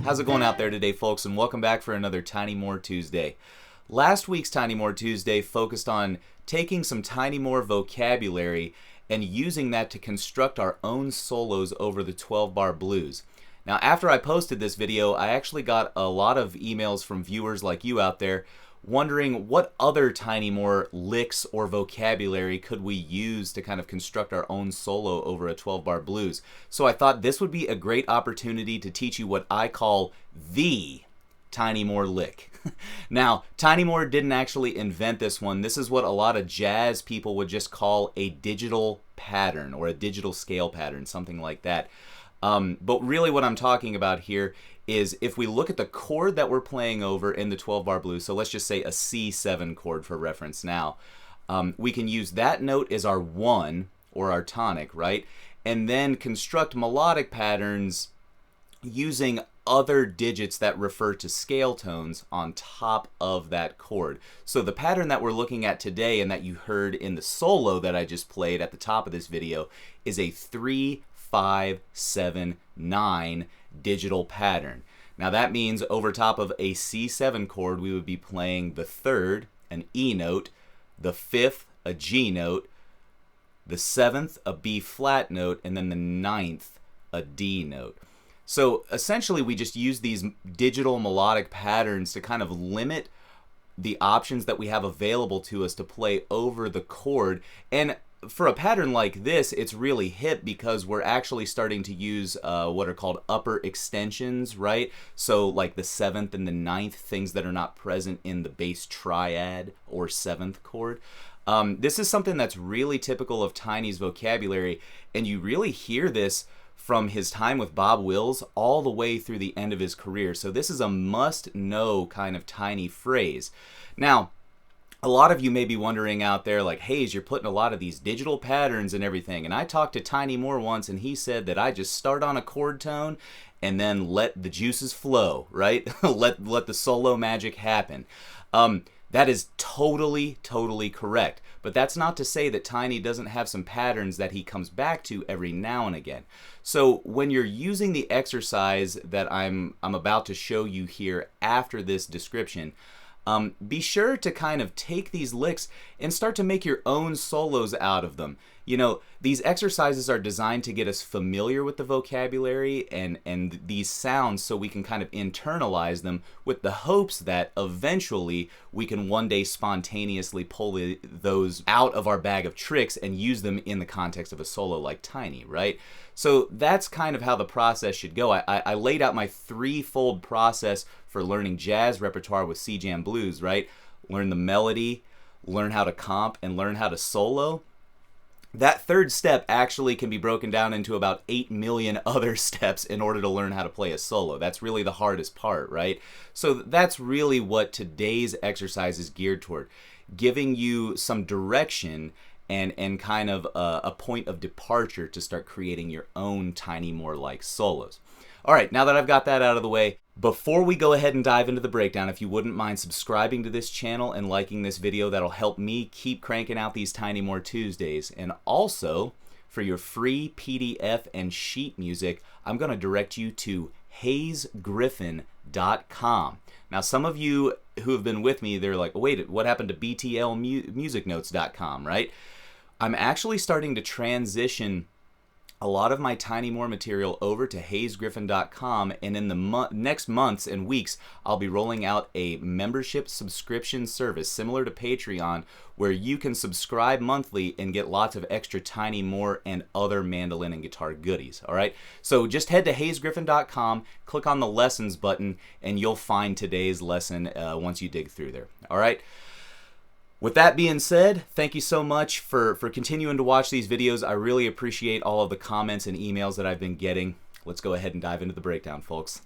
How's it going out there today, folks? And welcome back for another Tiny More Tuesday. Last week's Tiny More Tuesday focused on taking some Tiny More vocabulary and using that to construct our own solos over the 12-bar blues. Now, after I posted this video, I actually got a lot of emails from viewers like you out there wondering what other Tiny More licks or vocabulary could we use to kind of construct our own solo over a 12-bar blues. So I thought this would be a great opportunity to teach you what I call the Tiny More lick. Now, Tiny More didn't actually invent this one. This is what a lot of jazz people would just call a digital pattern or a digital scale pattern, something like that. But really what I'm talking about here is if we look at the chord that we're playing over in the 12-bar blues, so let's just say a C7 chord for reference now, we can use that note as our 1 or our tonic, right? And then construct melodic patterns using other digits that refer to scale tones on top of that chord. So the pattern that we're looking at today and that you heard in the solo that I just played at the top of this video is a 3, 5, 7, 9 digital pattern. Now that means over top of a C7 chord we would be playing the 3rd, an E note, the 5th, a G note, the 7th, a B flat note, and then the 9th, a D note. So essentially we just use these digital melodic patterns to kind of limit the options that we have available to us to play over the chord. And for a pattern like this, it's really hip because we're actually starting to use what are called upper extensions, right? So like the 7th and the 9th, things that are not present in the bass triad or 7th chord. This is something that's really typical of Tiny's vocabulary, and you really hear this from his time with Bob Wills all the way through the end of his career. So this is a must-know kind of Tiny phrase. Now, a lot of you may be wondering out there like, Hayes, you're putting a lot of these digital patterns and everything. And I talked to Tiny More once and he said that I just start on a chord tone and then let the juices flow, right? let the solo magic happen. That is totally correct. But that's not to say that Tiny doesn't have some patterns that he comes back to every now and again. So when you're using the exercise that I'm about to show you here after this description, be sure to kind of take these licks and start to make your own solos out of them. You know, these exercises are designed to get us familiar with the vocabulary and these sounds so we can kind of internalize them with the hopes that eventually we can one day spontaneously pull those out of our bag of tricks and use them in the context of a solo like Tiny, right? So that's kind of how the process should go. I laid out my threefold process for learning jazz repertoire with C-Jam Blues, right? Learn the melody, learn how to comp, and learn how to solo. That third step actually can be broken down into about 8 million other steps in order to learn how to play a solo. That's really the hardest part, right? So that's really what today's exercise is geared toward, giving you some direction and kind of a point of departure to start creating your own Tiny More-like solos. All right, now that I've got that out of the way, before we go ahead and dive into the breakdown, if you wouldn't mind subscribing to this channel and liking this video, that'll help me keep cranking out these Tiny More Tuesdays. And also, for your free PDF and sheet music, I'm going to direct you to HayesGriffin.com. Now, some of you who have been with me, they're like, wait, what happened to BTLmusicnotes.com, right? I'm actually starting to transition a lot of my Tiny More material over to HayesGriffin.com, and in the next months and weeks, I'll be rolling out a membership subscription service similar to Patreon, where you can subscribe monthly and get lots of extra Tiny More and other mandolin and guitar goodies. All right, so just head to HayesGriffin.com, click on the lessons button, and you'll find today's lesson once you dig through there. All right. With that being said, thank you so much for continuing to watch these videos. I really appreciate all of the comments and emails that I've been getting. Let's go ahead and dive into the breakdown, folks.